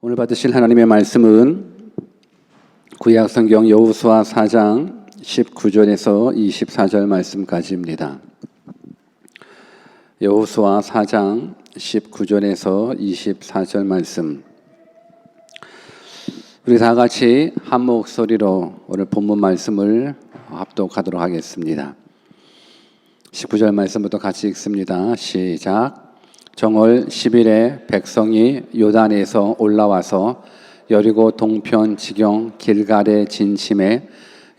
오늘 받으실 하나님의 말씀은 구약성경 여호수아 4장 19절에서 24절 말씀까지입니다. 여호수아 4장 19절에서 24절 말씀, 우리 다 같이 한 목소리로 오늘 본문 말씀을 합독하도록 하겠습니다. 19절 말씀부터 같이 읽습니다. 시작. 정월 10일에 백성이 요단에서 올라와서 여리고 동편 지경 길갈에 진침해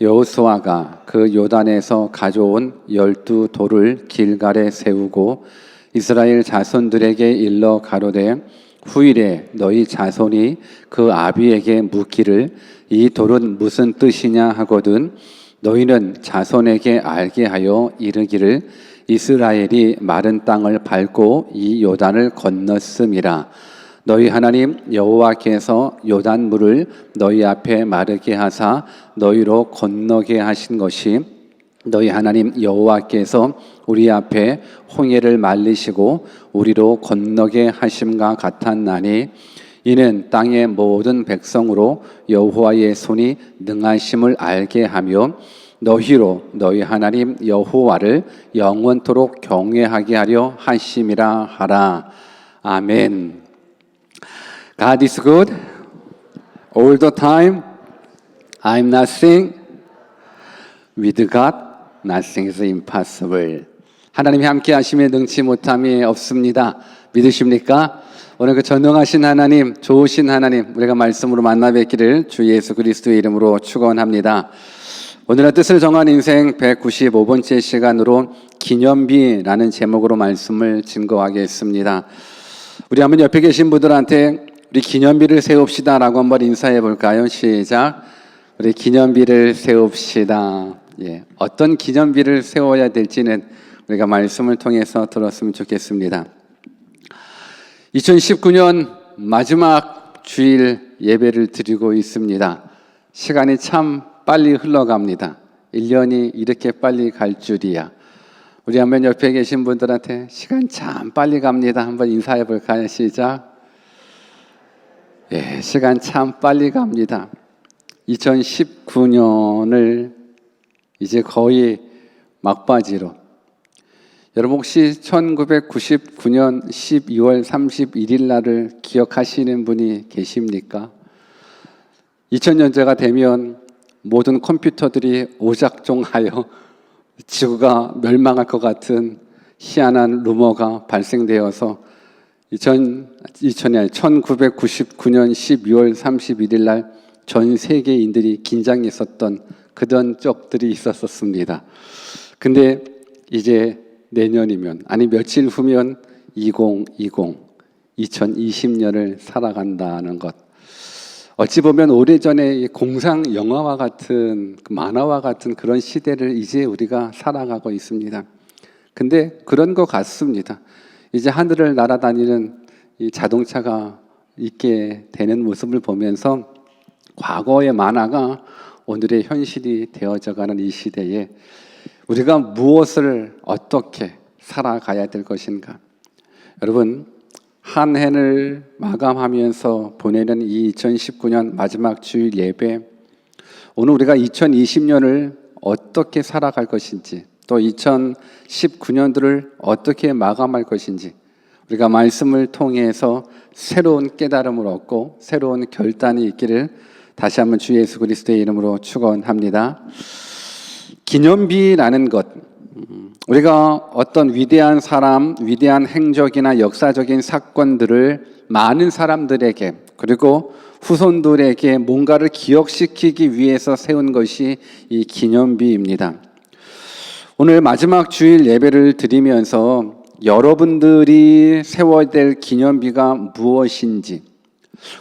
여호수아가 그 요단에서 가져온 12돌을 길갈에 세우고 이스라엘 자손들에게 일러 가로되 후일에 너희 자손이 그 아비에게 묻기를 이 돌은 무슨 뜻이냐 하거든 너희는 자손에게 알게 하여 이르기를 이스라엘이 마른 땅을 밟고 이 요단을 건넜음이라. 너희 하나님 여호와께서 요단 물을 너희 앞에 마르게 하사 너희로 건너게 하신 것이 너희 하나님 여호와께서 우리 앞에 홍해를 말리시고 우리로 건너게 하심과 같았나니 이는 땅의 모든 백성으로 여호와의 손이 능하심을 알게 하며 너희로 너희 하나님 여호와를 영원토록 경외하게 하려 하심이라 하라. 아멘. God is good all the time. I'm nothing. With God, nothing is impossible. 하나님이 함께 하심에 능치 못함이 없습니다. 믿으십니까? 오늘 그 전능하신 하나님, 좋으신 하나님, 우리가 말씀으로 만나 뵙기를 주 예수 그리스도의 이름으로 축원합니다. 오늘의 뜻을 정한 인생 195번째 시간으로 기념비라는 제목으로 말씀을 증거하겠습니다. 우리 한번 옆에 계신 분들한테 우리 기념비를 세웁시다라고 한번 인사해 볼까요? 시작. 우리 기념비를 세웁시다. 어떤 기념비를 세워야 될지는 우리가 말씀을 통해서 들었으면 좋겠습니다. 2019년 마지막 주일 예배를 드리고 있습니다. 시간이 참 빨리 흘러갑니다. 1년이 이렇게 빨리 갈 줄이야. 우리 한번 옆에 계신 분들한테 시간 참 빨리 갑니다. 한번 인사해 볼까요? 시작. 시간 참 빨리 갑니다. 2019년을 이제 거의 막바지로. 여러분 혹시 1999년 12월 31일 날을 기억하시는 분이 계십니까? 2000년대가 되면 모든 컴퓨터들이 오작종하여 지구가 멸망할 것 같은 희한한 루머가 발생되어서 1999년 12월 31일 날 전 세계인들이 긴장했었던 그런 적들이 있었습니다. 근데 이제 내년이면 아니 며칠 후면 2020년을 살아간다는 것. 어찌 보면 오래전에 공상 영화와 같은 만화와 같은 그런 시대를 이제 우리가 살아가고 있습니다. 근데 그런 것 같습니다. 이제 하늘을 날아다니는 이 자동차가 있게 되는 모습을 보면서 과거의 만화가 오늘의 현실이 되어져가는 이 시대에 우리가 무엇을 어떻게 살아가야 될 것인가? 여러분 한 해를 마감하면서 보내는 이 2019년 마지막 주일 예배, 오늘 우리가 2020년을 어떻게 살아갈 것인지 또 2019년들을 어떻게 마감할 것인지 우리가 말씀을 통해서 새로운 깨달음을 얻고 새로운 결단이 있기를 다시 한번 주 예수 그리스도의 이름으로 축원합니다. 기념비라는 것, 우리가 어떤 위대한 사람, 위대한 행적이나 역사적인 사건들을 많은 사람들에게 그리고 후손들에게 뭔가를 기억시키기 위해서 세운 것이 이 기념비입니다. 오늘 마지막 주일 예배를 드리면서 여러분들이 세워야 될 기념비가 무엇인지,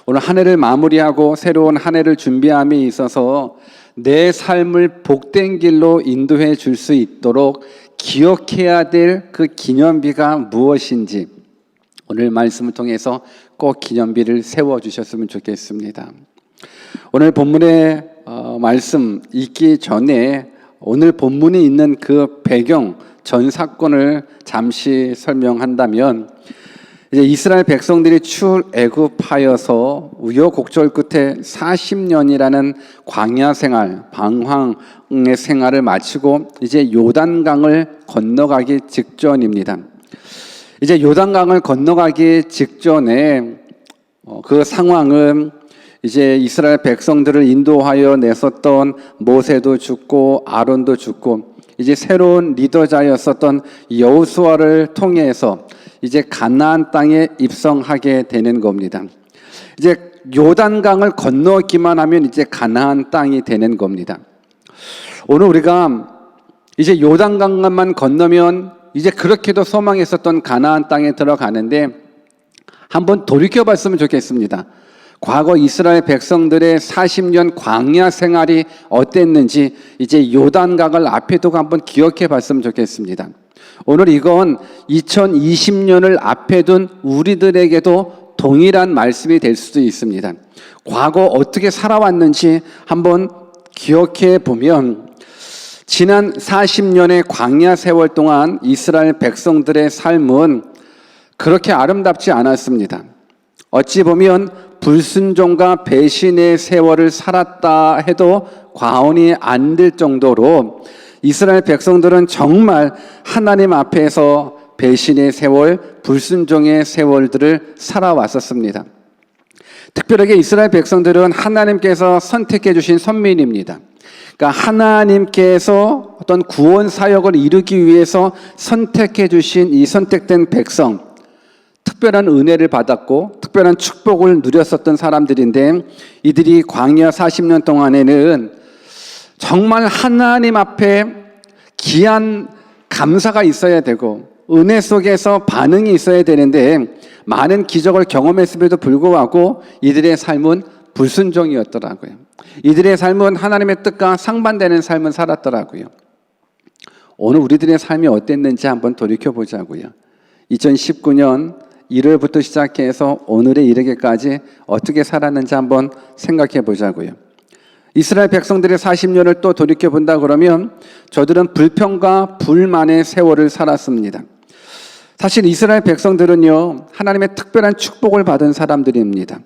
오늘 한 해를 마무리하고 새로운 한 해를 준비함에 있어서 내 삶을 복된 길로 인도해 줄 수 있도록 기억해야 될 그 기념비가 무엇인지 오늘 말씀을 통해서 꼭 기념비를 세워주셨으면 좋겠습니다. 오늘 본문의 말씀 읽기 전에 오늘 본문이 있는 그 배경 전 사건을 잠시 설명한다면 이제 이스라엘 백성들이 출애굽하여서 우여곡절 끝에 40년이라는 광야 생활, 방황의 생활을 마치고 이제 요단강을 건너가기 직전입니다. 이제 요단강을 건너가기 직전에 그 상황은 이제 이스라엘 백성들을 인도하여 내섰던 모세도 죽고 아론도 죽고 이제 새로운 리더자였었던 여호수아를 통해서 이제 가나안 땅에 입성하게 되는 겁니다. 이제 요단강을 건너기만 하면 이제 가나안 땅이 되는 겁니다. 오늘 우리가 이제 요단강만 건너면 이제 그렇게도 소망했었던 가나안 땅에 들어가는데 한번 돌이켜봤으면 좋겠습니다. 과거 이스라엘 백성들의 40년 광야 생활이 어땠는지 이제 요단강을 앞에 두고 한번 기억해 봤으면 좋겠습니다. 오늘 이건 2020년을 앞에 둔 우리들에게도 동일한 말씀이 될 수도 있습니다. 과거 어떻게 살아왔는지 한번 기억해 보면 지난 40년의 광야 세월 동안 이스라엘 백성들의 삶은 그렇게 아름답지 않았습니다. 어찌 보면 불순종과 배신의 세월을 살았다 해도 과언이 안 될 정도로 이스라엘 백성들은 정말 하나님 앞에서 배신의 세월, 불순종의 세월들을 살아왔었습니다. 특별하게 이스라엘 백성들은 하나님께서 선택해 주신 선민입니다. 그러니까 하나님께서 어떤 구원 사역을 이루기 위해서 선택해 주신 이 선택된 백성, 특별한 은혜를 받았고 특별한 축복을 누렸었던 사람들인데 이들이 광야 40년 동안에는 정말 하나님 앞에 귀한 감사가 있어야 되고 은혜 속에서 반응이 있어야 되는데 많은 기적을 경험했음에도 불구하고 이들의 삶은 불순종이었더라고요. 이들의 삶은 하나님의 뜻과 상반되는 삶을 살았더라고요. 오늘 우리들의 삶이 어땠는지 한번 돌이켜보자고요. 2019년 1월부터 시작해서 오늘에 이르기까지 어떻게 살았는지 한번 생각해 보자고요. 이스라엘 백성들의 40년을 또 돌이켜본다 그러면 저들은 불평과 불만의 세월을 살았습니다. 사실 이스라엘 백성들은요, 하나님의 특별한 축복을 받은 사람들입니다.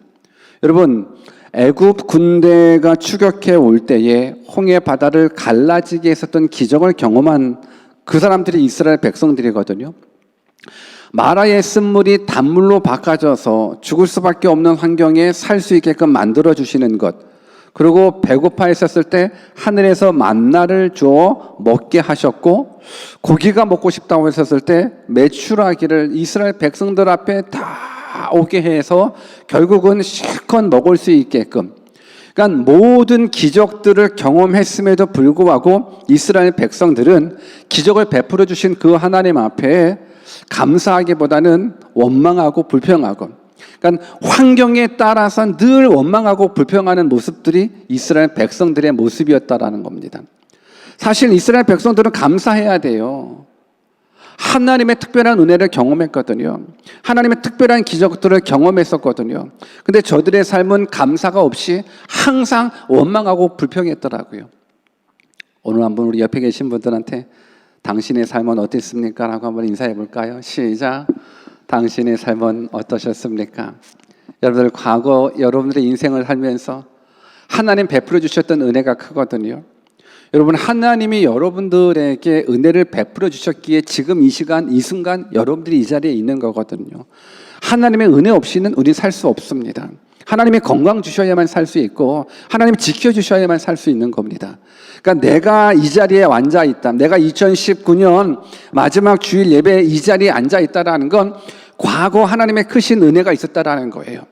여러분, 애굽 군대가 추격해 올 때에 홍해 바다를 갈라지게 했었던 기적을 경험한 그 사람들이 이스라엘 백성들이거든요. 마라의 쓴물이 단물로 바꿔져서 죽을 수밖에 없는 환경에 살 수 있게끔 만들어주시는 것, 그리고 배고파 했었을 때 하늘에서 만나를 주어 먹게 하셨고 고기가 먹고 싶다고 했었을 때 메추라기를 이스라엘 백성들 앞에 다 오게 해서 결국은 실컷 먹을 수 있게끔, 그러니까 모든 기적들을 경험했음에도 불구하고 이스라엘 백성들은 기적을 베풀어 주신 그 하나님 앞에 감사하기보다는 원망하고 불평하고, 그러니까 환경에 따라서 늘 원망하고 불평하는 모습들이 이스라엘 백성들의 모습이었다라는 겁니다. 사실 이스라엘 백성들은 감사해야 돼요. 하나님의 특별한 은혜를 경험했거든요. 하나님의 특별한 기적들을 경험했었거든요. 근데 저들의 삶은 감사가 없이 항상 원망하고 불평했더라고요. 오늘 한번 우리 옆에 계신 분들한테 당신의 삶은 어땠습니까? 라고 한번 인사해 볼까요? 시작. 당신의 삶은 어떠셨습니까? 여러분들 과거 여러분들의 인생을 살면서 하나님 베풀어 주셨던 은혜가 크거든요. 여러분, 하나님이 여러분들에게 은혜를 베풀어 주셨기에 지금 이 시간 이 순간 여러분들이 이 자리에 있는 거거든요. 하나님의 은혜 없이는 우리 살 수 없습니다. 하나님이 건강 주셔야만 살 수 있고 하나님이 지켜주셔야만 살 수 있는 겁니다. 그러니까 내가 이 자리에 앉아 있다, 내가 2019년 마지막 주일 예배에 이 자리에 앉아 있다라는 건 과거 하나님의 크신 은혜가 있었다라는 거예요.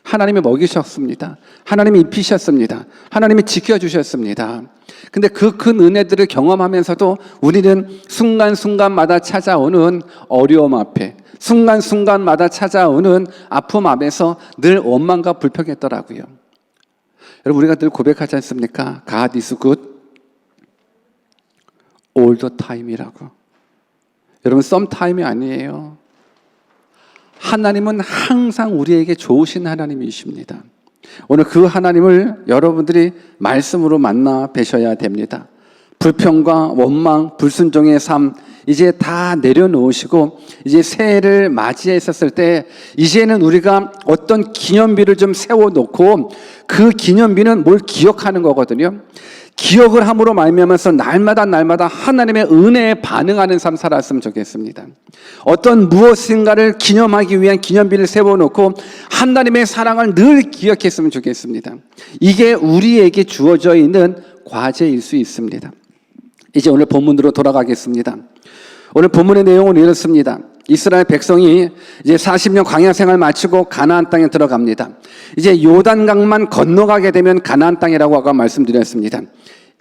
하나님이 먹이셨습니다. 하나님이 입히셨습니다. 하나님이 지켜주셨습니다. 근데 그 큰 은혜들을 경험하면서도 우리는 순간순간마다 찾아오는 어려움 앞에, 순간순간마다 찾아오는 아픔 앞에서 늘 원망과 불평했더라고요. 여러분, 우리가 늘 고백하지 않습니까? God is good all the time이라고. 여러분, sometime이 아니에요. 하나님은 항상 우리에게 좋으신 하나님이십니다. 오늘 그 하나님을 여러분들이 말씀으로 만나 뵈셔야 됩니다. 불평과 원망, 불순종의 삶 이제 다 내려놓으시고 이제 새해를 맞이했었을 때 이제는 우리가 어떤 기념비를 좀 세워놓고 그 기념비는 뭘 기억하는 거거든요. 기억을 함으로 말미암아서 날마다 하나님의 은혜에 반응하는 삶 살았으면 좋겠습니다. 어떤 무엇인가를 기념하기 위한 기념비를 세워놓고 하나님의 사랑을 늘 기억했으면 좋겠습니다. 이게 우리에게 주어져 있는 과제일 수 있습니다. 이제 오늘 본문으로 돌아가겠습니다. 오늘 본문의 내용은 이렇습니다. 이스라엘 백성이 이제 40년 광야 생활 마치고 가나안 땅에 들어갑니다. 이제 요단강만 건너가게 되면 가나안 땅이라고 아까 말씀드렸습니다.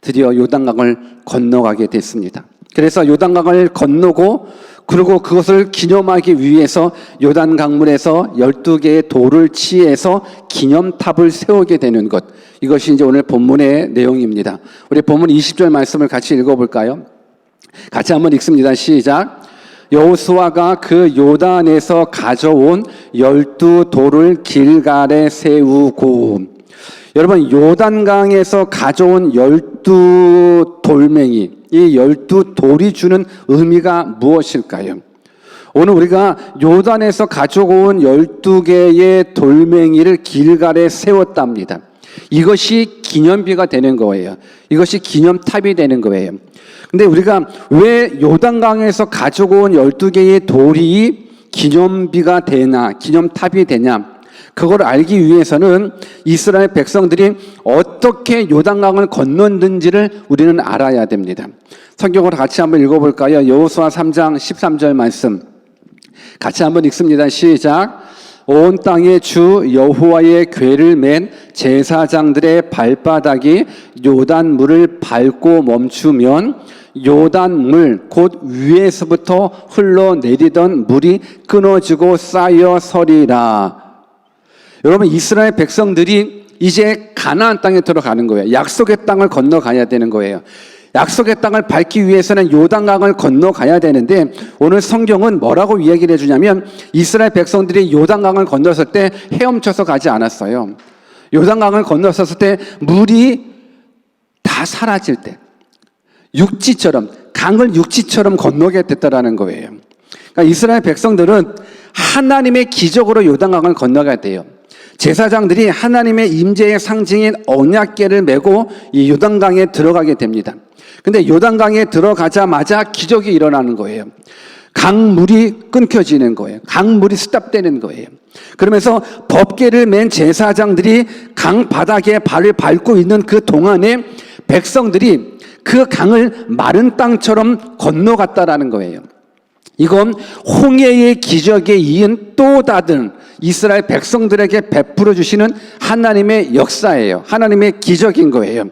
드디어 요단강을 건너가게 됐습니다. 그래서 요단강을 건너고 그리고 그것을 기념하기 위해서 요단강물에서 12개의 돌을 취해서 기념탑을 세우게 되는 것. 이것이 이제 오늘 본문의 내용입니다. 우리 본문 20절 말씀을 같이 읽어볼까요? 같이 한번 읽습니다. 시작. 여호수아가 그 요단에서 가져온 12돌을 길갈에 세우고. 여러분, 요단강에서 가져온 12돌멩이, 이 12돌이 주는 의미가 무엇일까요? 오늘 우리가 요단에서 가져온 12개의 돌멩이를 길갈에 세웠답니다. 이것이 기념비가 되는 거예요. 이것이 기념탑이 되는 거예요. 근데 우리가 왜 요단강에서 가져온 12개의 돌이 기념비가 되나, 기념탑이 되냐? 그걸 알기 위해서는 이스라엘 백성들이 어떻게 요단강을 건넜는지를 우리는 알아야 됩니다. 성경을 같이 한번 읽어볼까요? 여호수아 3장 13절 말씀. 같이 한번 읽습니다. 시작. 온 땅의 주 여호와의 궤를 맨 제사장들의 발바닥이 요단물을 밟고 멈추면 요단물 곧 위에서부터 흘러내리던 물이 끊어지고 쌓여 서리라. 여러분, 이스라엘 백성들이 이제 가나안 땅에 들어가는 거예요. 약속의 땅을 건너가야 되는 거예요. 약속의 땅을 밟기 위해서는 요단강을 건너가야 되는데 오늘 성경은 뭐라고 이야기를 해주냐면 이스라엘 백성들이 요단강을 건넜을 때 헤엄쳐서 가지 않았어요. 요단강을 건넜을 때 물이 다 사라질 때 육지처럼, 강을 육지처럼 건너게 됐다라는 거예요. 그러니까 이스라엘 백성들은 하나님의 기적으로 요단강을 건너가야 돼요. 제사장들이 하나님의 임재의 상징인 언약궤를 메고 이 요단강에 들어가게 됩니다. 근데 요단강에 들어가자마자 기적이 일어나는 거예요. 강물이 끊겨지는 거예요. 강물이 스탑되는 거예요. 그러면서 법궤를 맨 제사장들이 강 바닥에 발을 밟고 있는 그 동안에 백성들이 그 강을 마른 땅처럼 건너갔다라는 거예요. 이건 홍해의 기적에 이은 또 다른 이스라엘 백성들에게 베풀어 주시는 하나님의 역사예요. 하나님의 기적인 거예요.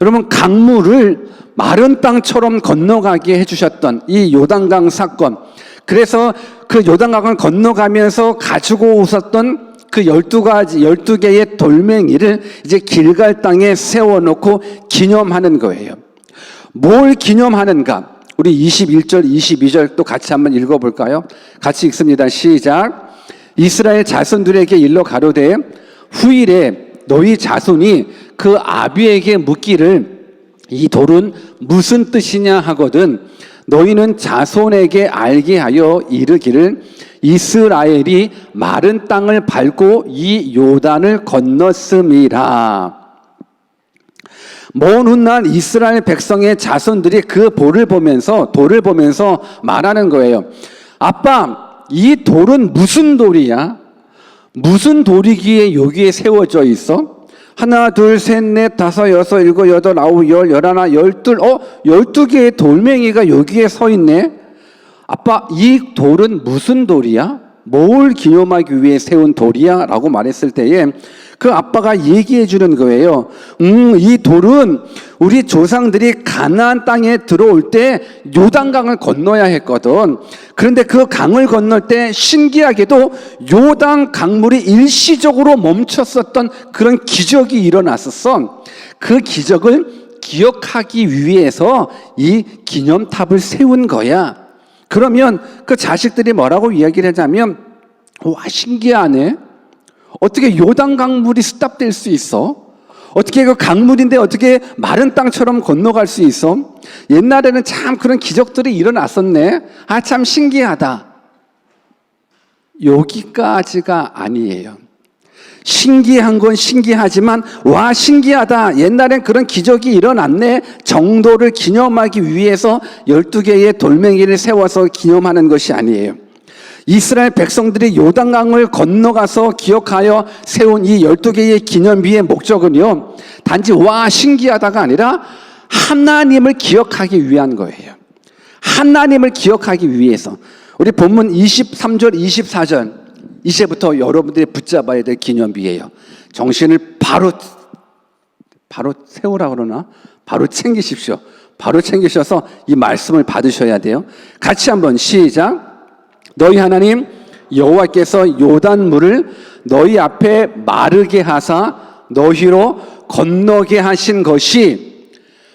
여러분, 강물을 마른 땅처럼 건너가게 해주셨던 이 요단강 사건, 그래서 그 요단강을 건너가면서 가지고 오셨던 그 12개의 돌멩이를 이제 길갈 땅에 세워놓고 기념하는 거예요. 뭘 기념하는가? 우리 21절, 22절 또 같이 한번 읽어볼까요? 같이 읽습니다. 시작. 이스라엘 자손들에게 일러 가로되 후일에 너희 자손이 그 아비에게 묻기를 이 돌은 무슨 뜻이냐 하거든 너희는 자손에게 알게 하여 이르기를 이스라엘이 마른 땅을 밟고 이 요단을 건넜음이라. 먼 훗날 이스라엘 백성의 자손들이 그 돌을 보면서 말하는 거예요. 아빠, 이 돌은 무슨 돌이야? 무슨 돌이기에 여기에 세워져 있어? 하나, 둘, 셋, 넷, 다섯, 여섯, 일곱, 여덟, 아홉, 열, 열하나, 열둘, 12개의 돌멩이가 여기에 서 있네? 아빠, 이 돌은 무슨 돌이야? 뭘 기념하기 위해 세운 돌이야? 라고 말했을 때에 그 아빠가 얘기해 주는 거예요. 이 돌은 우리 조상들이 가나안 땅에 들어올 때 요단강을 건너야 했거든. 그런데 그 강을 건널 때 신기하게도 요단 강물이 일시적으로 멈췄었던 그런 기적이 일어났었어. 그 기적을 기억하기 위해서 이 기념탑을 세운 거야. 그러면 그 자식들이 뭐라고 이야기를 하냐면 와, 신기하네. 어떻게 요단 강물이 스탑될 수 있어? 어떻게 그 강물인데 어떻게 마른 땅처럼 건너갈 수 있어? 옛날에는 참 그런 기적들이 일어났었네. 아, 참 신기하다. 여기까지가 아니에요. 신기한 건 신기하지만 와, 신기하다, 옛날엔 그런 기적이 일어났네 정도를 기념하기 위해서 12개의 돌멩이를 세워서 기념하는 것이 아니에요. 이스라엘 백성들이 요단강을 건너가서 기억하여 세운 이 12개의 기념비의 목적은요, 단지 와, 신기하다가 아니라 하나님을 기억하기 위한 거예요. 하나님을 기억하기 위해서. 우리 본문 23절 24절 이제부터 여러분들이 붙잡아야 될 기념비예요. 정신을 바로 세우라 그러나? 바로 챙기십시오. 바로 챙기셔서 이 말씀을 받으셔야 돼요. 같이 한번 시작. 너희 하나님 여호와께서 요단물을 너희 앞에 마르게 하사 너희로 건너게 하신 것이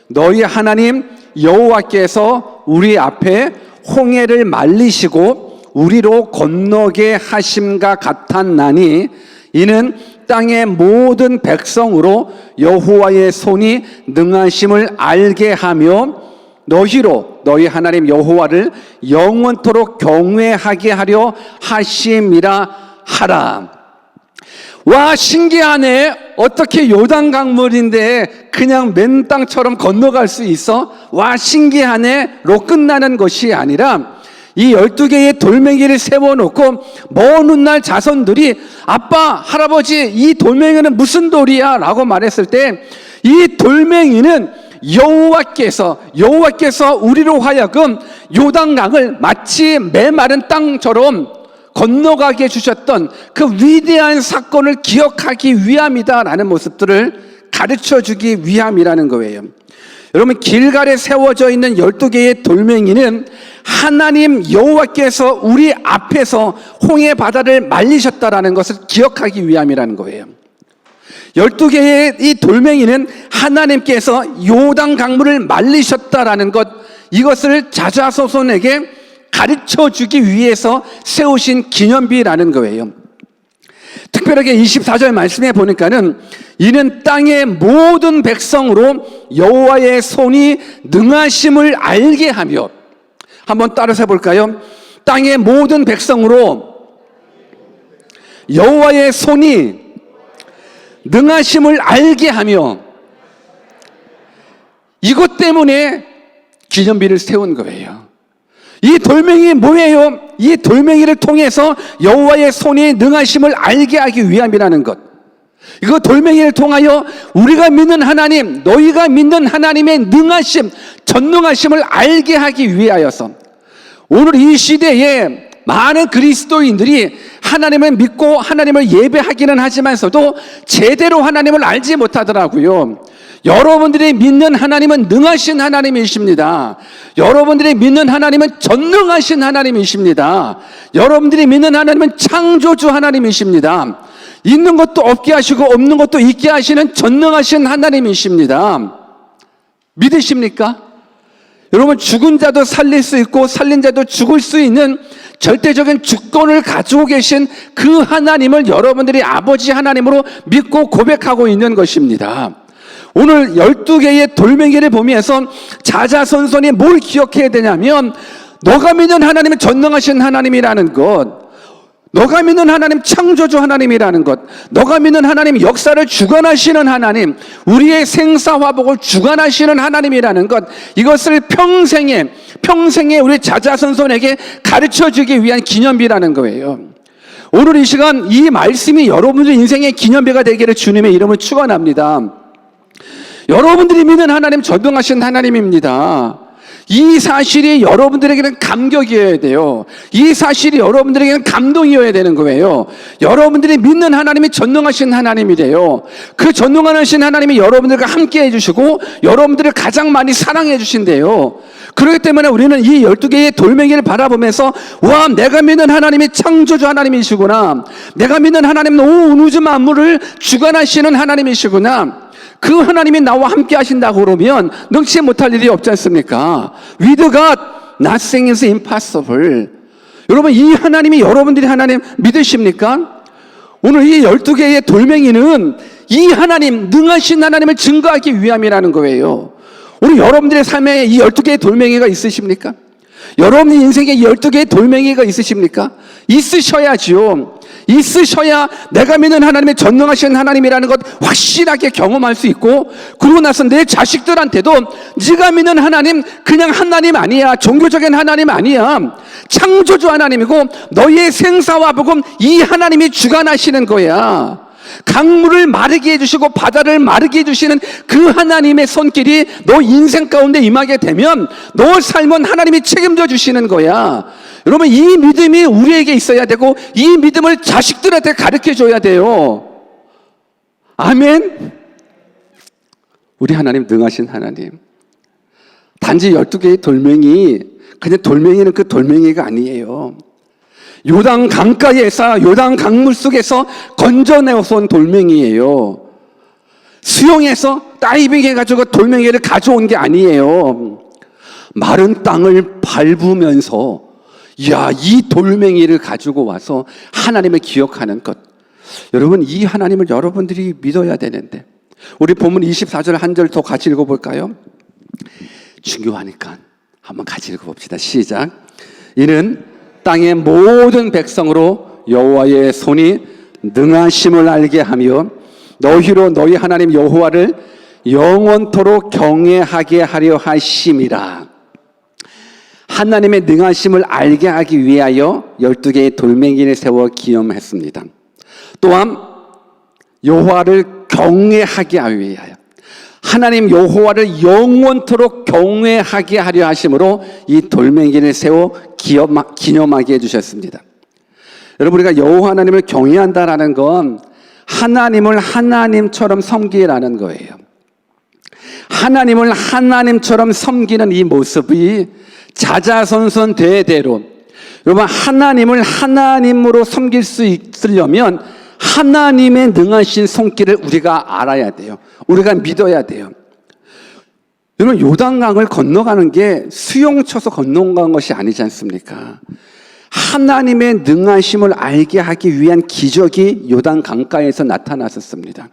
너희 하나님 여호와께서 우리 앞에 홍해를 말리시고 우리로 건너게 하심과 같았나니 이는 땅의 모든 백성으로 여호와의 손이 능하심을 알게 하며 너희로 너희 하나님 여호와를 영원토록 경외하게 하려 하심이라 하라. 와, 신기하네. 어떻게 요단강물인데 그냥 맨 땅처럼 건너갈 수 있어? 와, 신기하네.로 끝나는 것이 아니라 이 12개의 돌멩이를 세워놓고 먼 훗날 자손들이 아빠, 할아버지, 이 돌멩이는 무슨 돌이야? 라고 말했을 때 이 돌멩이는 여호와께서 우리로 하여금 요단강을 마치 메마른 땅처럼 건너가게 해주셨던 그 위대한 사건을 기억하기 위함이다라는 모습들을 가르쳐주기 위함이라는 거예요. 여러분, 길갈에 세워져 있는 12개의 돌멩이는 하나님 여호와께서 우리 앞에서 홍해 바다를 말리셨다라는 것을 기억하기 위함이라는 거예요. 12개의 이 돌멩이는 하나님께서 요단 강물을 말리셨다라는 것, 이것을 자자손손에게 가르쳐주기 위해서 세우신 기념비라는 거예요. 특별하게 24절 말씀에 보니까는 이는 땅의 모든 백성으로 여호와의 손이 능하심을 알게 하며, 한번 따라서 해볼까요? 땅의 모든 백성으로 여호와의 손이 능하심을 알게 하며, 이것 때문에 기념비를 세운 거예요. 이 돌멩이 뭐예요? 이 돌멩이를 통해서 여호와의 손이 능하심을 알게 하기 위함이라는 것. 이거 돌멩이를 통하여 우리가 믿는 하나님, 너희가 믿는 하나님의 능하심, 전능하심을 알게 하기 위하여서 오늘 이 시대에 많은 그리스도인들이 하나님을 믿고 하나님을 예배하기는 하지만서도 제대로 하나님을 알지 못하더라고요. 여러분들이 믿는 하나님은 능하신 하나님이십니다. 여러분들이 믿는 하나님은 전능하신 하나님이십니다. 여러분들이 믿는 하나님은 창조주 하나님이십니다. 있는 것도 없게 하시고 없는 것도 있게 하시는 전능하신 하나님이십니다. 믿으십니까? 여러분, 죽은 자도 살릴 수 있고 살린 자도 죽을 수 있는 절대적인 주권을 가지고 계신 그 하나님을 여러분들이 아버지 하나님으로 믿고 고백하고 있는 것입니다. 오늘 12개의 돌멩이를 보면서 자자손손이 뭘 기억해야 되냐면, 너가 믿는 하나님은 전능하신 하나님이라는 것, 너가 믿는 하나님 창조주 하나님이라는 것, 너가 믿는 하나님 역사를 주관하시는 하나님, 우리의 생사화복을 주관하시는 하나님이라는 것, 이것을 평생에 우리 자자손손에게 가르쳐주기 위한 기념비라는 거예요. 오늘 이 시간 이 말씀이 여러분들 인생의 기념비가 되기를 주님의 이름으로 축원합니다. 여러분들이 믿는 하나님 전능하신 하나님입니다. 이 사실이 여러분들에게는 감격이어야 돼요. 이 사실이 여러분들에게는 감동이어야 되는 거예요. 여러분들이 믿는 하나님이 전능하신 하나님이래요. 그 전능하신 하나님이 여러분들과 함께 해주시고 여러분들을 가장 많이 사랑해 주신대요. 그렇기 때문에 우리는 이 12개의 돌멩이를 바라보면서, 와, 내가 믿는 하나님이 창조주 하나님이시구나, 내가 믿는 하나님은 온 우주 만물을 주관하시는 하나님이시구나, 그 하나님이 나와 함께 하신다고 그러면 능치 못할 일이 없지 않습니까? With God, nothing is impossible. 여러분, 이 하나님이 여러분들이 하나님 믿으십니까? 오늘 이 12개의 돌멩이는 이 하나님, 능하신 하나님을 증거하기 위함이라는 거예요. 우리 여러분들의 삶에 이 12개의 돌멩이가 있으십니까? 여러분의 인생에 12개의 돌멩이가 있으십니까? 있으셔야지요. 있으셔야 내가 믿는 하나님의 전능하신 하나님이라는 것 확실하게 경험할 수 있고, 그러고 나서 내 자식들한테도 네가 믿는 하나님 그냥 하나님 아니야, 종교적인 하나님 아니야, 창조주 하나님이고 너희의 생사와 복음 이 하나님이 주관하시는 거야. 강물을 마르게 해주시고 바다를 마르게 해주시는 그 하나님의 손길이 너 인생 가운데 임하게 되면 너 삶은 하나님이 책임져 주시는 거야. 여러분, 이 믿음이 우리에게 있어야 되고 이 믿음을 자식들한테 가르쳐 줘야 돼요. 아멘. 우리 하나님 능하신 하나님. 단지 12개의 돌멩이, 그냥 돌멩이는 그 돌멩이가 아니에요. 요단 강가에서, 요단 강물 속에서 건져내어서 온 돌멩이에요. 수영해서 다이빙 해가지고 돌멩이를 가져온 게 아니에요. 마른 땅을 밟으면서 이 돌멩이를 가지고 와서 하나님을 기억하는 것. 여러분, 이 하나님을 여러분들이 믿어야 되는데, 우리 본문 24절 한 절 더 같이 읽어볼까요? 중요하니까 한번 같이 읽어봅시다. 시작. 이는 땅의 모든 백성으로 여호와의 손이 능하심을 알게 하며 너희로 너희 하나님 여호와를 영원토록 경외하게 하려 하심이라. 하나님의 능하심을 알게 하기 위하여 12개의 돌멩이를 세워 기념했습니다. 또한 여호와를 경외하게 하기 위하여 하나님 여호와를 영원토록 경외하게 하려 하심으로 이 돌멩이를 세워 기념하게 해주셨습니다. 여러분, 우리가 여호와 하나님을 경외한다라는 건 하나님을 하나님처럼 섬기라는 거예요. 하나님을 하나님처럼 섬기는 이 모습이 자자손손 대대로, 여러분, 하나님을 하나님으로 섬길 수 있으려면 하나님의 능하신 손길을 우리가 알아야 돼요. 우리가 믿어야 돼요. 여러분, 요단강을 건너가는 게 수영 쳐서 건너간 것이 아니지 않습니까? 하나님의 능하심을 알게 하기 위한 기적이 요단 강가에서 나타났었습니다.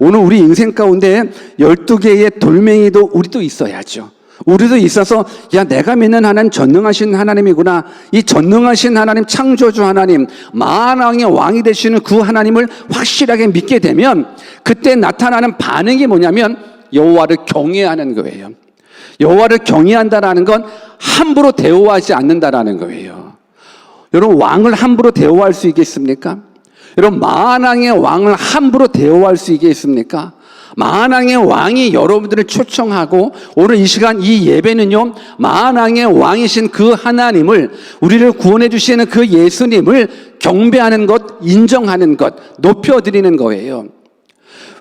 오늘 우리 인생 가운데 12개의 돌멩이도 우리도 있어야죠. 우리도 있어서 내가 믿는 하나님 전능하신 하나님이구나, 이 전능하신 하나님, 창조주 하나님, 만왕의 왕이 되시는 그 하나님을 확실하게 믿게 되면 그때 나타나는 반응이 뭐냐면 여호와를 경외하는 거예요. 여호와를 경외한다라는 건 함부로 대우하지 않는다라는 거예요. 여러분, 왕을 함부로 대우할 수 있겠습니까? 여러분, 만왕의 왕을 함부로 대우할 수 있겠습니까? 만왕의 왕이 여러분들을 초청하고, 오늘 이 시간 이 예배는요, 만왕의 왕이신 그 하나님을, 우리를 구원해 주시는 그 예수님을 경배하는 것, 인정하는 것, 높여드리는 거예요.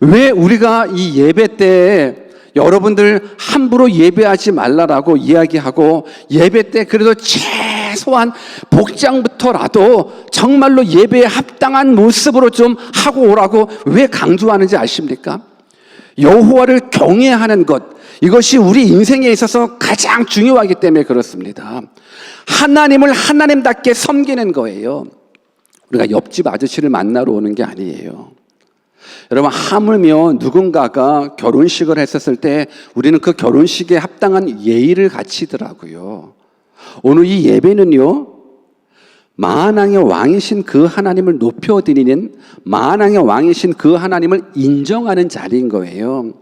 왜 우리가 이 예배 때 여러분들 함부로 예배하지 말라라고 이야기하고, 예배 때 그래도 최소한 복장부터라도 정말로 예배에 합당한 모습으로 좀 하고 오라고 왜 강조하는지 아십니까? 여호와를 경외하는 것, 이것이 우리 인생에 있어서 가장 중요하기 때문에 그렇습니다. 하나님을 하나님답게 섬기는 거예요. 우리가 옆집 아저씨를 만나러 오는 게 아니에요. 여러분, 하물며 누군가가 결혼식을 했었을 때 우리는 그 결혼식에 합당한 예의를 갖추더라고요. 오늘 이 예배는요, 만왕의 왕이신 그 하나님을 높여드리는, 만왕의 왕이신 그 하나님을 인정하는 자리인 거예요.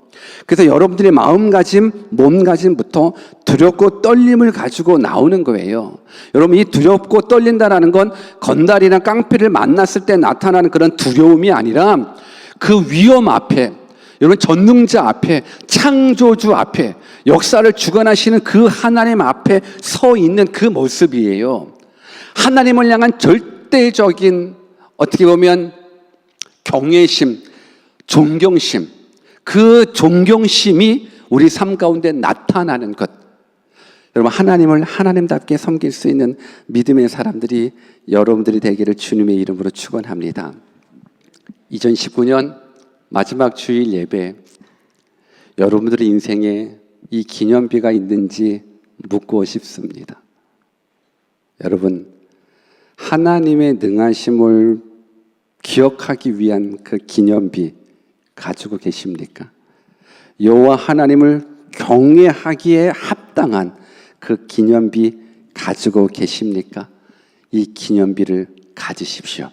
그래서 여러분들의 마음가짐, 몸가짐부터 두렵고 떨림을 가지고 나오는 거예요. 여러분, 이 두렵고 떨린다라는 건 건달이나 깡패를 만났을 때 나타나는 그런 두려움이 아니라 그 위험 앞에, 여러분, 전능자 앞에, 창조주 앞에, 역사를 주관하시는 그 하나님 앞에 서 있는 그 모습이에요. 하나님을 향한 절대적인, 어떻게 보면 경외심, 존경심, 그 존경심이 우리 삶 가운데 나타나는 것. 여러분, 하나님을 하나님답게 섬길 수 있는 믿음의 사람들이 여러분들이 되기를 주님의 이름으로 축원합니다. 2019년 마지막 주일 예배, 여러분들의 인생에 이 기념비가 있는지 묻고 싶습니다. 여러분, 하나님의 능하심을 기억하기 위한 그 기념비 가지고 계십니까? 여호와 하나님을 경외하기에 합당한 그 기념비 가지고 계십니까? 이 기념비를 가지십시오.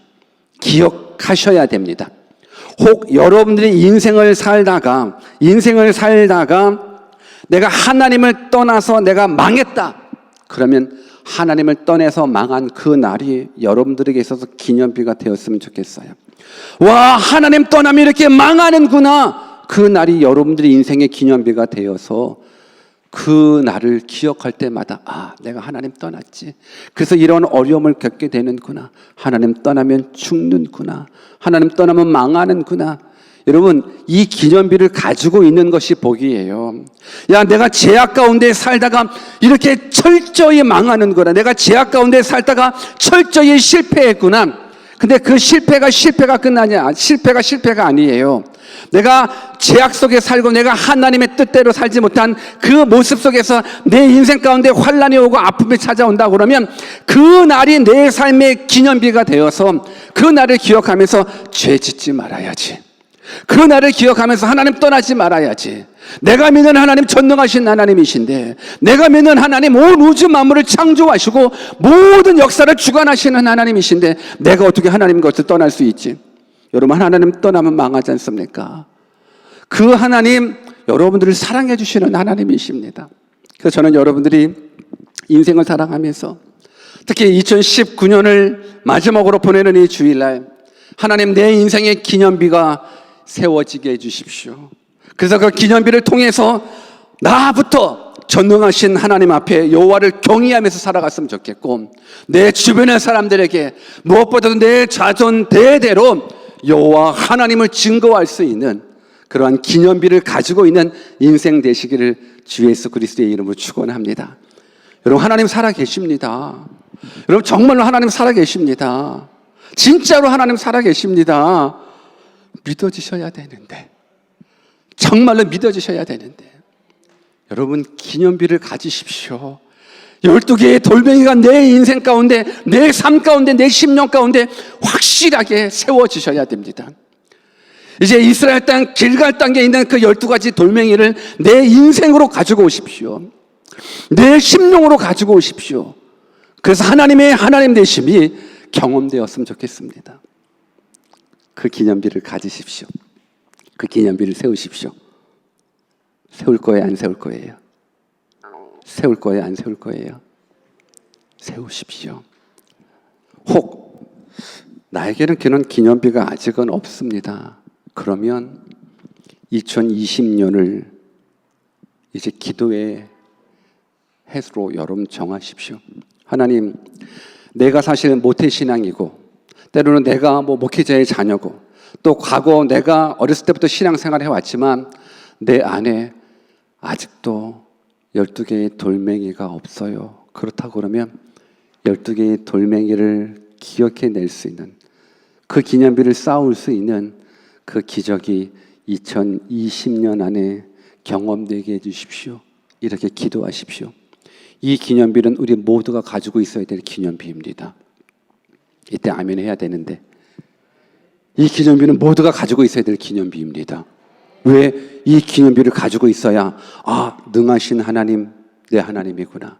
기억하셔야 됩니다. 혹 여러분들이 인생을 살다가 내가 하나님을 떠나서 내가 망했다. 그러면 하나님을 떠나서 망한 그 날이 여러분들에게 있어서 기념비가 되었으면 좋겠어요. 와, 하나님 떠나면 이렇게 망하는구나. 그 날이 여러분들의 인생의 기념비가 되어서 그 날을 기억할 때마다 아, 내가 하나님 떠났지. 그래서 이런 어려움을 겪게 되는구나. 하나님 떠나면 죽는구나. 하나님 떠나면 망하는구나. 여러분, 이 기념비를 가지고 있는 것이 복이에요. 야, 내가 죄악 가운데 살다가 이렇게 철저히 망하는구나. 내가 죄악 가운데 살다가 철저히 실패했구나. 근데 그 실패가 끝나냐? 실패가 아니에요. 내가 죄악 속에 살고 내가 하나님의 뜻대로 살지 못한 그 모습 속에서 내 인생 가운데 환난이 오고 아픔이 찾아온다 그러면 그 날이 내 삶의 기념비가 되어서 그 날을 기억하면서 죄 짓지 말아야지. 그 날을 기억하면서 하나님 떠나지 말아야지. 내가 믿는 하나님 전능하신 하나님이신데, 내가 믿는 하나님 온 우주 만물을 창조하시고 모든 역사를 주관하시는 하나님이신데 내가 어떻게 하나님 것을 떠날 수 있지? 여러분, 하나님 떠나면 망하지 않습니까? 그 하나님, 여러분들을 사랑해 주시는 하나님이십니다. 그래서 저는 여러분들이 인생을 살아가면서 특히 2019년을 마지막으로 보내는 이 주일날 하나님, 내 인생의 기념비가 세워지게 해주십시오. 그래서 그 기념비를 통해서 나부터 전능하신 하나님 앞에 여호와를 경외하면서 살아갔으면 좋겠고, 내 주변의 사람들에게 무엇보다도 내 자손 대대로 여호와 하나님을 증거할 수 있는 그러한 기념비를 가지고 있는 인생 되시기를 주 예수 그리스도의 이름으로 축원합니다. 여러분, 하나님 살아 계십니다. 여러분, 정말로 하나님 살아 계십니다. 진짜로 하나님 살아 계십니다. 믿어지셔야 되는데, 정말로 믿어지셔야 되는데, 여러분, 기념비를 가지십시오. 12개의 돌멩이가 내 인생 가운데, 내 삶 가운데, 내 심령 가운데 확실하게 세워지셔야 됩니다. 이제 이스라엘 땅 길갈 땅에 있는 그 12가지 돌멩이를 내 인생으로 가지고 오십시오. 내 심령으로 가지고 오십시오. 그래서 하나님의 하나님 되심이 경험되었으면 좋겠습니다. 그 기념비를 가지십시오. 그 기념비를 세우십시오. 세울 거예요, 안 세울 거예요? 세울 거예요, 안 세울 거예요? 세우십시오. 혹 나에게는 그런 기념비가 아직은 없습니다. 그러면 2020년을 이제 기도의 해수로 여러분 정하십시오. 하나님, 내가 사실 모태신앙이고 때로는 내가 목회자의 자녀고 또 과거 내가 어렸을 때부터 신앙생활을 해왔지만 내 안에 아직도 12개의 돌멩이가 없어요. 그렇다고 그러면 12개의 돌멩이를 기억해낼 수 있는, 그 기념비를 쌓을 수 있는 그 기적이 2020년 안에 경험되게 해주십시오. 이렇게 기도하십시오. 이 기념비는 우리 모두가 가지고 있어야 될 기념비입니다. 이때 아멘 해야 되는데, 이 기념비는 모두가 가지고 있어야 될 기념비입니다. 왜? 이 기념비를 가지고 있어야 아, 능하신 하나님 내 하나님이구나.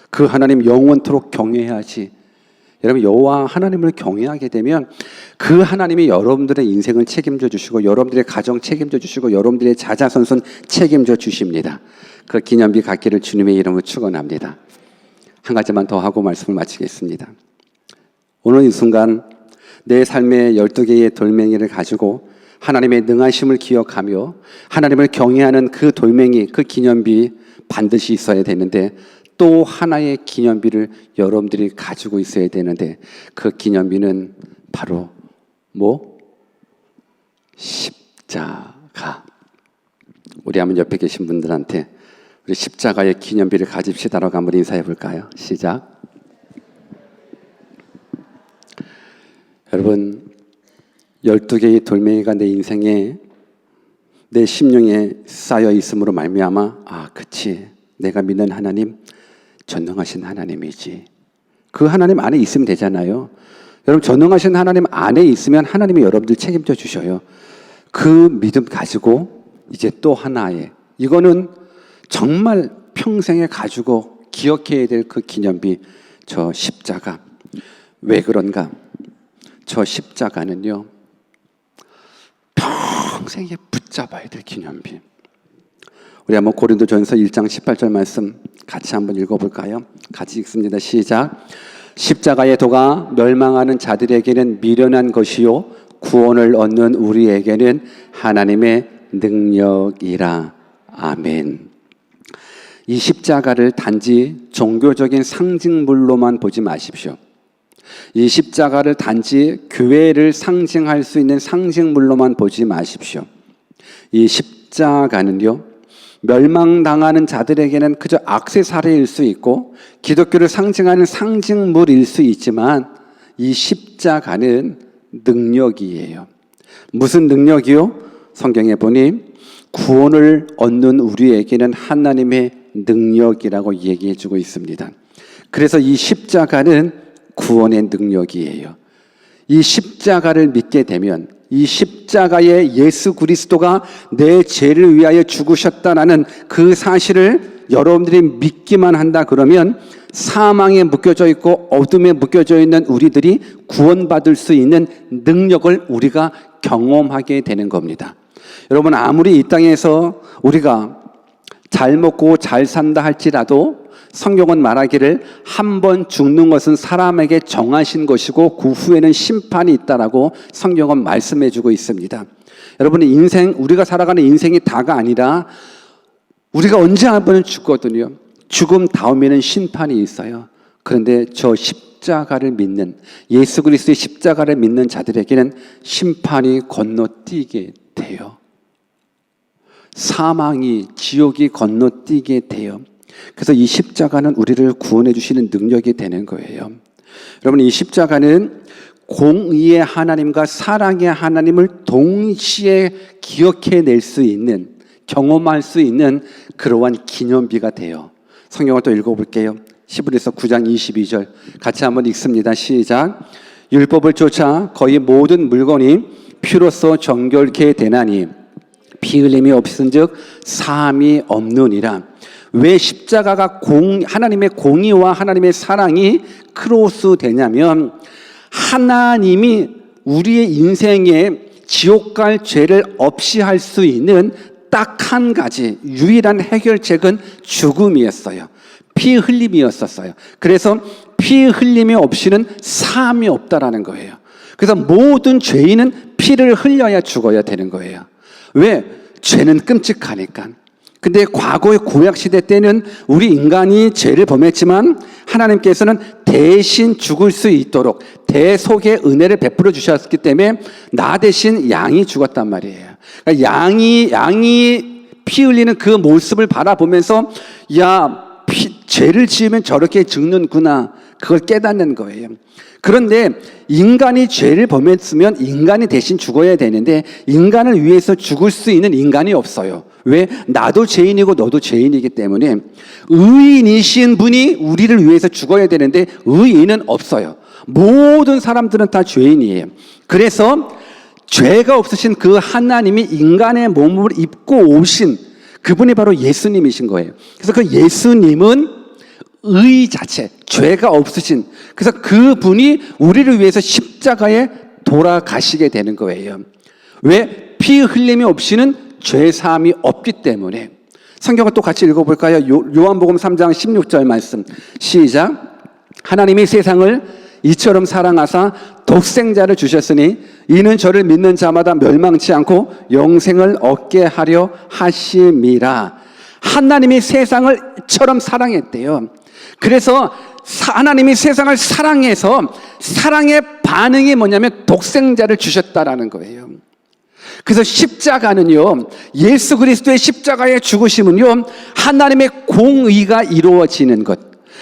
그 하나님 영원토록 경외해야지. 여러분, 여호와 하나님을 경외하게 되면 그 하나님이 여러분들의 인생을 책임져 주시고 여러분들의 가정 책임져 주시고 여러분들의 자자손손 책임져 주십니다. 그 기념비 갖기를 주님의 이름으로 축원합니다. 한 가지만 더 하고 말씀을 마치겠습니다. 오늘 이 순간 내 삶의 12개의 돌멩이를 가지고 하나님의 능하심을 기억하며 하나님을 경외하는 그 돌멩이, 그 기념비 반드시 있어야 되는데, 또 하나의 기념비를 여러분들이 가지고 있어야 되는데, 그 기념비는 바로 십자가. 우리 한번 옆에 계신 분들한테 우리 십자가의 기념비를 가집시다라고 한번 인사해 볼까요? 시작. 여러분, 12개의 돌멩이가 내 인생에, 내 심령에 쌓여 있음으로 말미암아 아, 그치, 내가 믿는 하나님 전능하신 하나님이지. 그 하나님 안에 있으면 되잖아요. 여러분, 전능하신 하나님 안에 있으면 하나님이 여러분들 책임져 주셔요. 그 믿음 가지고 이제 또 하나의, 이거는 정말 평생에 가지고 기억해야 될 그 기념비, 저 십자가. 왜 그런가? 저 십자가는요, 평생에 붙잡아야 될 기념비. 우리 한번 고린도전서 1장 18절 말씀 같이 한번 읽어볼까요? 같이 읽습니다. 시작. 십자가의 도가 멸망하는 자들에게는 미련한 것이요 구원을 얻는 우리에게는 하나님의 능력이라. 아멘. 이 십자가를 단지 종교적인 상징물로만 보지 마십시오. 이 십자가를 단지 교회를 상징할 수 있는 상징물로만 보지 마십시오. 이 십자가는요, 멸망당하는 자들에게는 그저 액세서리일 수 있고 기독교를 상징하는 상징물일 수 있지만 이 십자가는 능력이에요. 무슨 능력이요? 성경에 보니 구원을 얻는 우리에게는 하나님의 능력이라고 얘기해 주고 있습니다. 그래서 이 십자가는 구원의 능력이에요. 이 십자가를 믿게 되면, 이 십자가에 예수 그리스도가 내 죄를 위하여 죽으셨다는 그 사실을 여러분들이 믿기만 한다 그러면 사망에 묶여져 있고 어둠에 묶여져 있는 우리들이 구원받을 수 있는 능력을 우리가 경험하게 되는 겁니다. 여러분, 아무리 이 땅에서 우리가 잘 먹고 잘 산다 할지라도 성경은 말하기를 한 번 죽는 것은 사람에게 정하신 것이고 그 후에는 심판이 있다라고 성경은 말씀해 주고 있습니다. 여러분의 인생, 우리가 살아가는 인생이 다가 아니라 우리가 언제 한 번은 죽거든요. 죽음 다음에는 심판이 있어요. 그런데 저 십자가를 믿는, 예수 그리스도의 십자가를 믿는 자들에게는 심판이 건너뛰게 돼요. 사망이, 지옥이 건너뛰게 돼요. 그래서 이 십자가는 우리를 구원해 주시는 능력이 되는 거예요. 여러분, 이 십자가는 공의의 하나님과 사랑의 하나님을 동시에 기억해낼 수 있는, 경험할 수 있는 그러한 기념비가 돼요. 성경을 또 읽어볼게요. 히브리서 9장 22절 같이 한번 읽습니다. 시작. 율법을 쫓아 거의 모든 물건이 피로써 정결케 되나니 피 흘림이 없은즉 사함이 없느니라. 왜 십자가가 하나님의 공의와 하나님의 사랑이 크로스 되냐면, 하나님이 우리의 인생에 지옥 갈 죄를 없이 할 수 있는 딱 한 가지 유일한 해결책은 죽음이었어요. 피 흘림이었었어요. 그래서 피 흘림이 없이는 사함이 없다라는 거예요. 그래서 모든 죄인은 피를 흘려야 죽어야 되는 거예요. 왜? 죄는 끔찍하니까. 근데 과거의 구약시대 때는 우리 인간이 죄를 범했지만 하나님께서는 대신 죽을 수 있도록 대속의 은혜를 베풀어 주셨기 때문에 나 대신 양이 죽었단 말이에요. 그러니까 양이 피 흘리는 그 모습을 바라보면서 죄를 지으면 저렇게 죽는구나, 그걸 깨닫는 거예요. 그런데 인간이 죄를 범했으면 인간이 대신 죽어야 되는데 인간을 위해서 죽을 수 있는 인간이 없어요. 왜? 나도 죄인이고 너도 죄인이기 때문에 의인이신 분이 우리를 위해서 죽어야 되는데 의인은 없어요. 모든 사람들은 다 죄인이에요. 그래서 죄가 없으신 그 하나님이 인간의 몸을 입고 오신 그분이 바로 예수님이신 거예요. 그래서 그 예수님은 의 자체, 죄가 없으신, 그래서 그분이 우리를 위해서 십자가에 돌아가시게 되는 거예요. 왜? 피 흘림이 없이는 죄사함이 없기 때문에. 성경을 또 같이 읽어볼까요? 요한복음 3장 16절 말씀 시작. 하나님이 세상을 이처럼 사랑하사 독생자를 주셨으니 이는 저를 믿는 자마다 멸망치 않고 영생을 얻게 하려 하심이라. 하나님이 세상을 이처럼 사랑했대요. 그래서 하나님이 세상을 사랑해서 사랑의 반응이 뭐냐면 독생자를 주셨다라는 거예요. 그래서 십자가는요, 예수 그리스도의 십자가의 죽으심은요, 하나님의 공의가 이루어지는 것,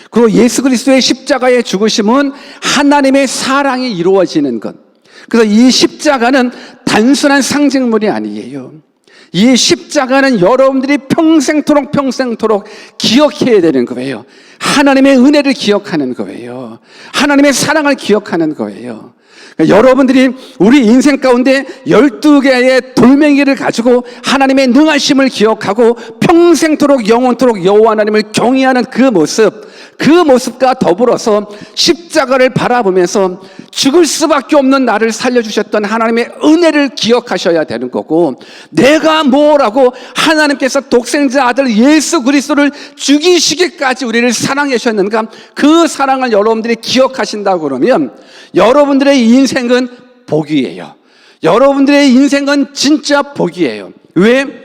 그리고 예수 그리스도의 십자가의 죽으심은 하나님의 사랑이 이루어지는 것. 그래서 이 십자가는 단순한 상징물이 아니에요. 이 십자가는 여러분들이 평생토록 기억해야 되는 거예요. 하나님의 은혜를 기억하는 거예요. 하나님의 사랑을 기억하는 거예요. 그러니까 여러분들이 우리 인생 가운데 12개의 돌멩이를 가지고 하나님의 능하심을 기억하고 평생토록 영원토록 여호와 하나님을 경외하는 그 모습과 더불어서 십자가를 바라보면서 죽을 수밖에 없는 나를 살려주셨던 하나님의 은혜를 기억하셔야 되는 거고, 내가 뭐라고 하나님께서 독생자 아들 예수 그리스도를 죽이시기까지 우리를 사랑하셨는가, 그 사랑을 여러분들이 기억하신다고 그러면 여러분들의 인생은 복이에요. 여러분들의 인생은 진짜 복이에요. 왜?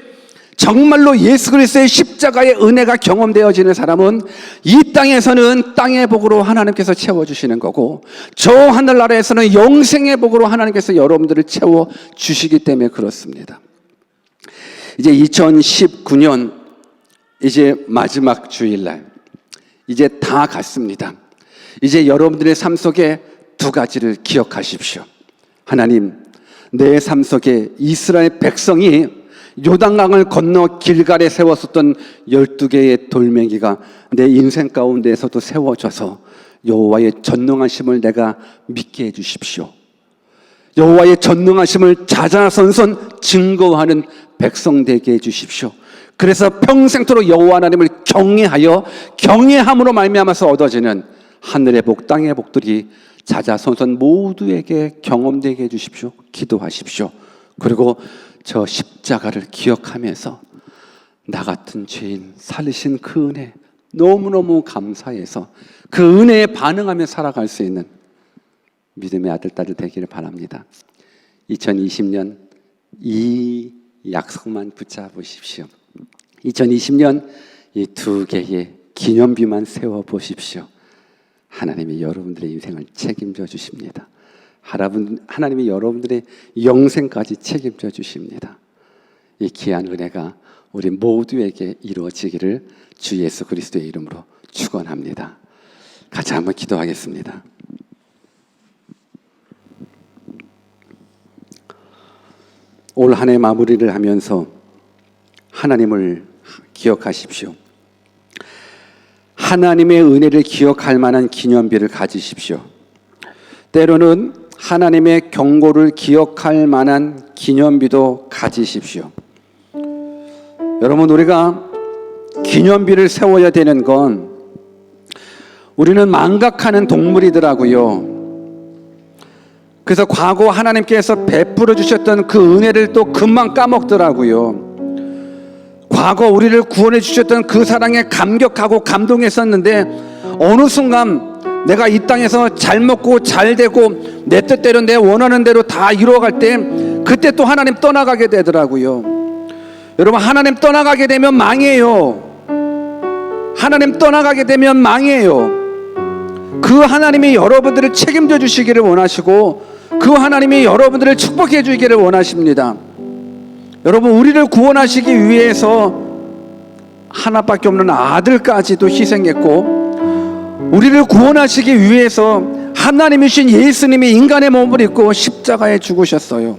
정말로 예수 그리스도의 십자가의 은혜가 경험되어지는 사람은 이 땅에서는 땅의 복으로 하나님께서 채워주시는 거고, 저 하늘나라에서는 영생의 복으로 하나님께서 여러분들을 채워주시기 때문에 그렇습니다. 이제 2019년 이제 마지막 주일날 이제 다 갔습니다. 이제 여러분들의 삶 속에 두 가지를 기억하십시오. 하나님, 내 삶 속에 이스라엘 백성이 요단강을 건너 길갈에 세웠었던 12개의 돌멩이가 내 인생 가운데에서도 세워져서 여호와의 전능하심을 내가 믿게 해주십시오. 여호와의 전능하심을 자자손손 증거하는 백성 되게 해주십시오. 그래서 평생토록 여호와 하나님을 경외함으로 말미암아서 얻어지는 하늘의 복, 땅의 복들이 자자손손 모두에게 경험되게 해주십시오. 기도하십시오. 그리고 저 십자가를 기억하면서 나 같은 죄인 살리신 그 은혜 너무너무 감사해서 그 은혜에 반응하며 살아갈 수 있는 믿음의 아들, 딸들 되기를 바랍니다. 2020년 이 약속만 붙잡으십시오. 2020년 이 두 개의 기념비만 세워보십시오. 하나님이 여러분들의 인생을 책임져 주십니다. 하나님이 여러분들의 영생까지 책임져 주십니다. 이 귀한 은혜가 우리 모두에게 이루어지기를 주 예수 그리스도의 이름으로 축원합니다. 같이 한번 기도하겠습니다. 올 한 해 마무리를 하면서 하나님을 기억하십시오. 하나님의 은혜를 기억할 만한 기념비를 가지십시오. 때로는 하나님의 경고를 기억할 만한 기념비도 가지십시오. 여러분, 우리가 기념비를 세워야 되는 건, 우리는 망각하는 동물이더라고요. 그래서 과거 하나님께서 베풀어 주셨던 그 은혜를 또 금방 까먹더라고요. 과거 우리를 구원해 주셨던 그 사랑에 감격하고 감동했었는데 어느 순간 내가 이 땅에서 잘 먹고 잘 되고 내 뜻대로 내 원하는 대로 다 이루어갈 때 그때 또 하나님 떠나가게 되더라고요. 여러분, 하나님 떠나가게 되면 망해요. 하나님 떠나가게 되면 망해요. 그 하나님이 여러분들을 책임져 주시기를 원하시고 그 하나님이 여러분들을 축복해 주기를 원하십니다. 여러분, 우리를 구원하시기 위해서 하나밖에 없는 아들까지도 희생했고, 우리를 구원하시기 위해서 하나님이신 예수님이 인간의 몸을 입고 십자가에 죽으셨어요.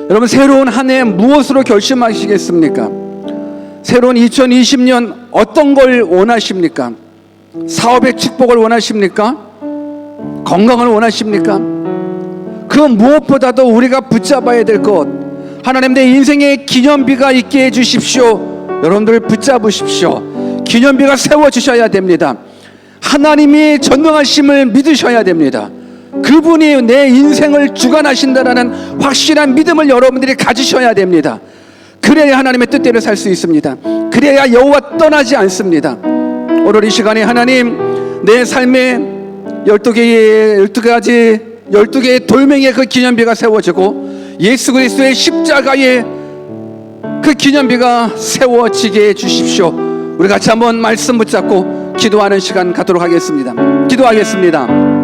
여러분, 새로운 한 해 무엇으로 결심하시겠습니까? 새로운 2020년 어떤 걸 원하십니까? 사업의 축복을 원하십니까? 건강을 원하십니까? 그 무엇보다도 우리가 붙잡아야 될 것, 하나님, 내 인생에 기념비가 있게 해주십시오. 여러분들 붙잡으십시오. 기념비가 세워주셔야 됩니다. 하나님이 전능하심을 믿으셔야 됩니다. 그분이 내 인생을 주관하신다라는 확실한 믿음을 여러분들이 가지셔야 됩니다. 그래야 하나님의 뜻대로 살 수 있습니다. 그래야 여호와 떠나지 않습니다. 오늘 이 시간에 하나님, 내 삶에 12개의 돌멩이의 그 기념비가 세워지고 예수 그리스도의 십자가의 그 기념비가 세워지게 해주십시오. 우리 같이 한번 말씀 붙잡고 기도하는 시간 갖도록 하겠습니다. 기도하겠습니다.